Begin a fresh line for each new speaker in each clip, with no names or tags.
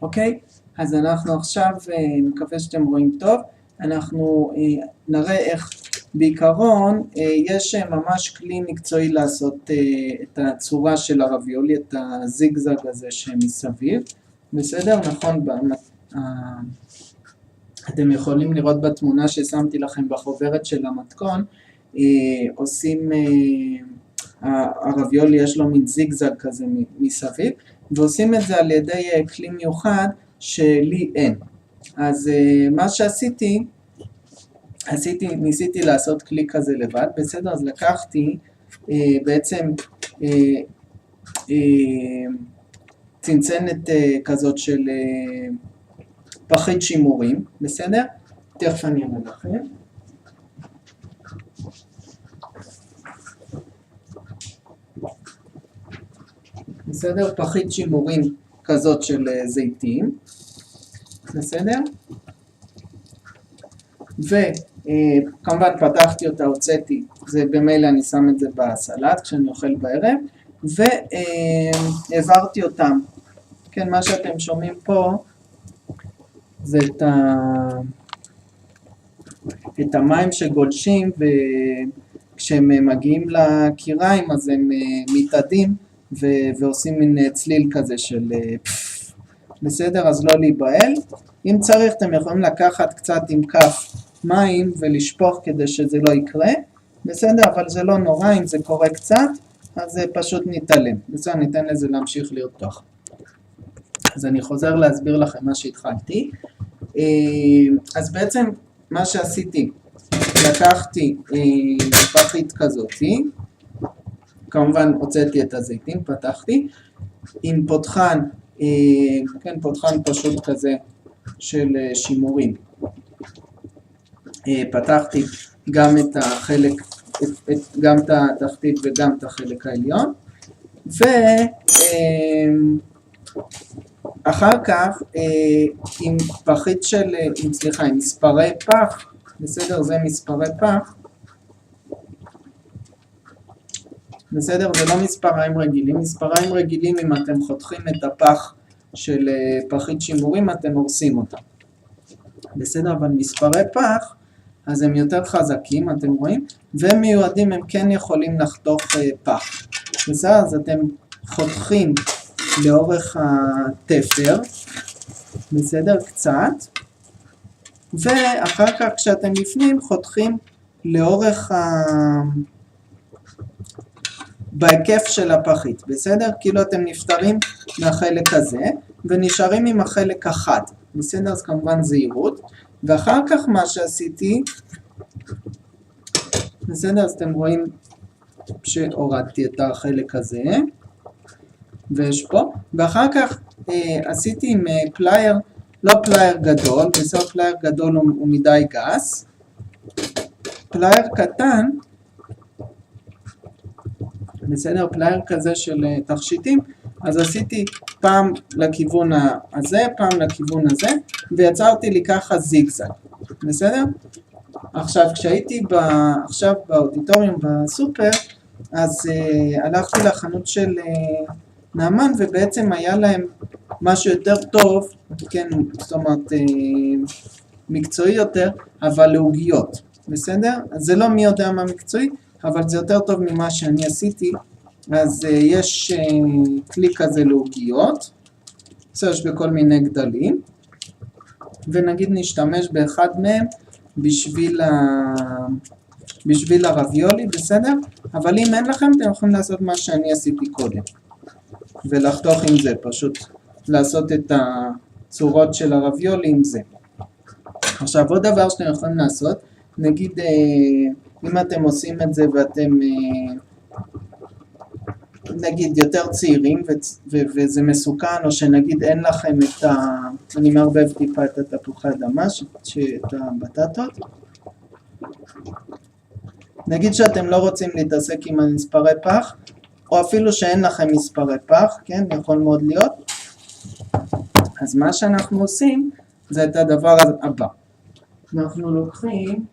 אוקיי, אז אנחנו עכשיו, מקווה שאתם רואים טוב, אנחנו נראה איך בעיקרון יש ממש כלי מקצועי לעשות את הצורה של הרביולי, את הזיגזג הזה שמסביב, בסדר? נכון, אתם יכולים לראות בתמונה ששמתי לכם בחוברת של המתכון, עושים, הרביולי יש לו מין זיגזג כזה מסביב, ועושים את זה על ידי כלי מיוחד שלי אין. אז מה שעשיתי, ניסיתי לעשות כלי כזה לבד, בסדר? אז לקחתי בעצם צנצנת כזאת של פחית שימורים, בסדר? תכף אני אראה לכם. בסדר? פחית שימורים כזאת של זיתים, בסדר? וכמובן פתחתי אותה, הוצאתי, זה במילא אני שם את זה בסלט כשאני אוכל בערב, והעברתי אותם, כן, מה שאתם שומעים פה זה את המים שגולשים, וכשהם מגיעים לקיריים אז הם מתאדים ועושים מין צליל כזה של פפפ, בסדר? אז לא להיבהל. אם צריך אתם יכולים לקחת קצת עם כף מים ולשפוך כדי שזה לא יקרה, בסדר? אבל זה לא נורא, אם זה קורה קצת אז זה פשוט נתעלם, בסדר? ניתן לזה להמשיך לרתוח. אז אני חוזר להסביר לכם מה שהתחלתי. אז בעצם מה שעשיתי, לקחתי פחית כזאתי, כמובן הוצאתי את הזיתים, פתחתי, עם פותחן, כן, פותחן פשוט כזה של שימורים. פתחתי גם את החלק, גם את התחתית וגם את החלק העליון, ואחר כך עם פחית של, עם מספרי פח, בסדר? זה מספרי פח, בסדר? זה לא מספריים רגילים. מספריים רגילים, אם אתם חותכים את הפח של פחית שימורים, אתם הורסים אותם. בסדר? אבל מספרי פח, אז הם יותר חזקים, אתם רואים? והם מיועדים, הם כן יכולים לחתוך פח. בסדר? אז אתם חותכים לאורך התפר, בסדר? קצת. ואחר כך, כשאתם בפנים, חותכים לאורך בהיקף של הפחית, בסדר? כאילו אתם נפטרים מהחלק הזה, ונשארים עם החלק אחד, בסדר? אז כמובן זהירות, ואחר כך מה שעשיתי, בסדר? אז אתם רואים שהורדתי את החלק הזה, ויש פה, ואחר כך עשיתי עם פלייר, לא פלייר גדול, בסדר? פלייר גדול הוא מדי גס, פלייר קטן, בסדר, פלייר כזה של תכשיטים, אז עשיתי פעם לכיוון הזה, פעם לכיוון הזה, ויצרתי לי ככה זיגזג, בסדר? עכשיו, כשהייתי עכשיו באודיטוריום בסופר, אז הלכתי לחנות של נאמן, ובעצם היה להם משהו יותר טוב, כן, זאת אומרת, מקצועי יותר, אבל לעוגיות, בסדר? אז זה לא מי יודע מה מקצועי, אבל זה יותר טוב ממה שאני עשיתי. אז יש כלי כזה לעוגיות, יש בכל מיני גדלים, ונגיד נשתמש באחד מהם בשביל הרביולי, בסדר? אבל אם אין לכם, אתם יכולים לעשות מה שאני עשיתי קודם, ולחתוך עם זה, פשוט לעשות את הצורות של הרביולי עם זה. עכשיו עוד דבר שאתם יכולים לעשות, נגיד אם אתם עושים את זה ואתם נגיד יותר צעירים וזה מסוכן, או שנגיד אין לכם את אני מערבב טיפה את התפוחי אדמה, את הבטטות, נגיד שאתם לא רוצים להתעסק עם המספרי פח, או אפילו שאין לכם מספרי פח, כן, יכול מאוד להיות, אז מה שאנחנו עושים זה את הדבר הבא. אנחנו לוקחים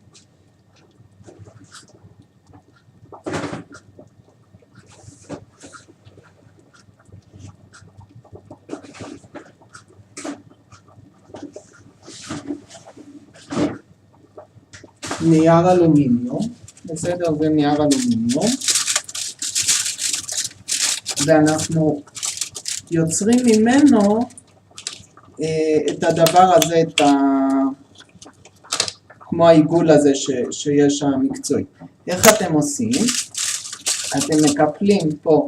נייר אלומיניום, בסדר? זה נייר אלומיניום, ואנחנו יוצרים ממנו את הדבר הזה, כמו העיגול הזה שיש המקצועי. איך אתם עושים? אתם מקפלים פה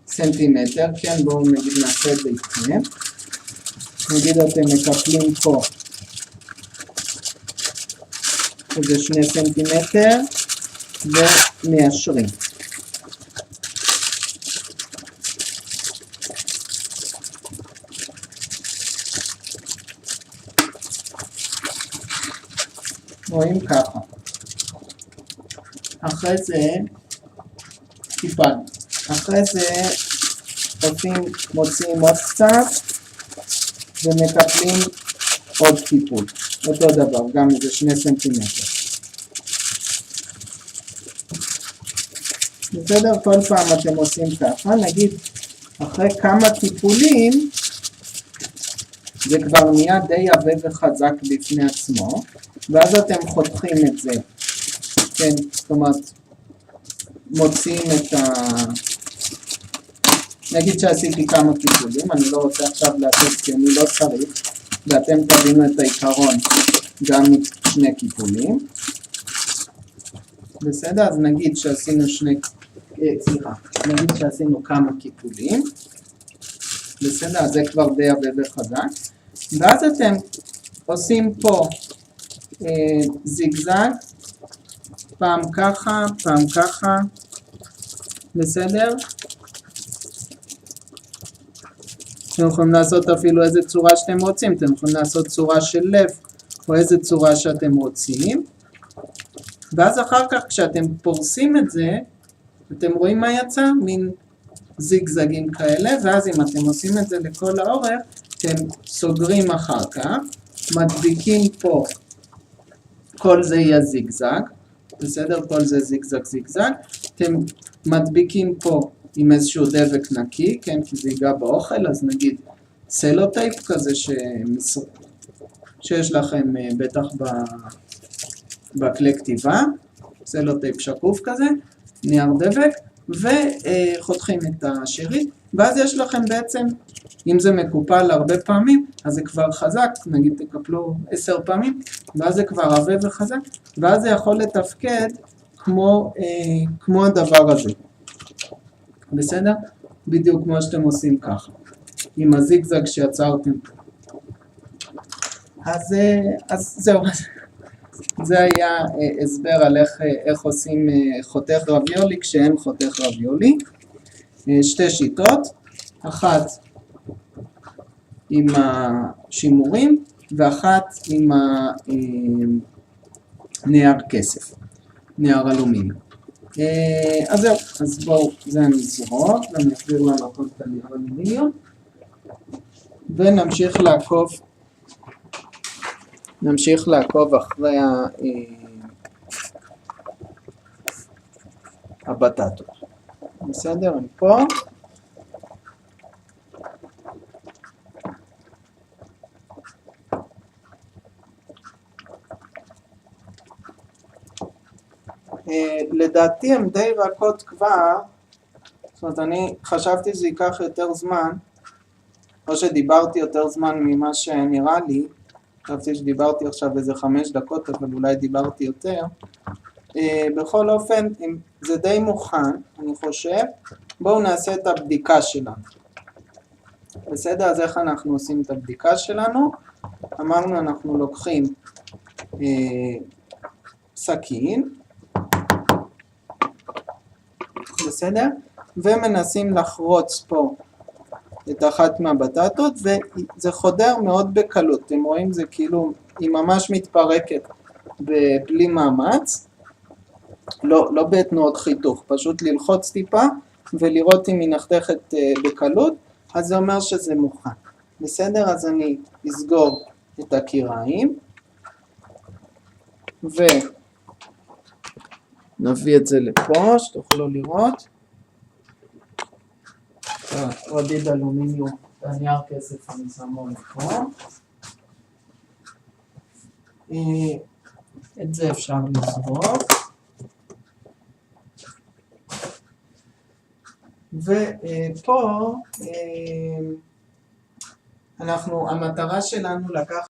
סנטימטר, כן? בואו נגיד נעשה את זה איתכם. נגיד אתם מקפלים פה איזה 2 סנטימטר ומיישרים. רואים ככה. אחרי זה טיפל. אחרי זה מוציאים עוד קצת ומקפלים עוד טיפול. אותו דבר, גם איזה 2 סנטימטר. בסדר? כל פעם אתם עושים ככה. נגיד אחרי כמה טיפולים זה כבר נהיה די עבה וחזק בפני עצמו, ואז אתם חותכים את זה, כן, זאת אומרת, מוציאים את נגיד שעשיתי כמה טיפולים, אני לא רוצה עכשיו לעשות כי אני לא צריך, ואתם תבינו את העיקרון גם משני קיפולים. בסדר? אז נגיד שעשינו נגיד שעשינו כמה קיפולים, בסדר? אז זה כבר די עבה וחזק, ואז אתם עושים פה זיגזג, פעם ככה, פעם ככה, בסדר? אתם יכולים לעשות אפילו איזה צורה שאתם רוצים, אתם יכולים לעשות צורה של לב, או איזה צורה שאתם רוצים, ואז אחר כך כשאתם פורסים את זה, אתם רואים מה יצא? מין זיגזגים כאלה, ואז אם אתם עושים את זה לכל האורך, אתם סוגרים אחר כך, מדביקים פה, כל זה יהיה זיגזג, בסדר? כל זה זיגזג זיגזג, אתם מדביקים פה עם איזשהו דבק נקי, כן? כי זה ייגע באוכל, אז נגיד סלוטייפ כזה שיש לכם בטח בכלי כתיבה, סלוטייפ שקוף כזה, נייר דבק, וחותכים את השריט, ואז יש לכם בעצם, אם זה מקופל הרבה פעמים, אז זה כבר חזק, נגיד תקפלו 10 פעמים, ואז זה כבר עבה וחזק, ואז זה יכול לתפקד כמו הדבר הזה. בסדר? בדיוק כמו שאתם עושים ככה, עם הזיגזג שיצרתם. אז זהו, זה היה הסבר על איך עושים חותך רביולי כשאין חותך רביולי. 2 שיטות, אחת עם השימורים ואחת עם נייר כסף, נייר אלומיניום. אז זהו, אז בואו, זה אני אזרוק ואני אסביר למקום את הנייר אלומיניום ונמשיך לעקוב אחרי הבטטות. בסדר, אני פה. לדעתי הן די רכות כבר, זאת אומרת אני חשבתי שזה ייקח יותר זמן, או שדיברתי יותר זמן ממה שנראה לי, חשבתי שדיברתי עכשיו איזה 5 דקות, אבל אולי דיברתי יותר. בכל אופן, זה די מוכן, אני חושב. בואו נעשה את הבדיקה שלנו. בסדר? אז איך אנחנו עושים את הבדיקה שלנו? אמרנו, אנחנו לוקחים סכין, בסדר? ומנסים לחרוץ פה את אחת מהבטטות, וזה חודר מאוד בקלות. אתם רואים, זה כאילו, היא ממש מתפרקת בלי מאמץ, לא בתנועות חיתוך, פשוט ללחוץ טיפה ולראות אם היא נחתכת בקלות, אז זה אומר שזה מוכן. בסדר? אז אני אסגור את הקיריים, ונביא את זה לפה, שתוכלו לראות. רדיד אלומיניום, הנייר כסף אני שמו לפה. את זה אפשר לזרוק. ופה המטרה שלנו לקחת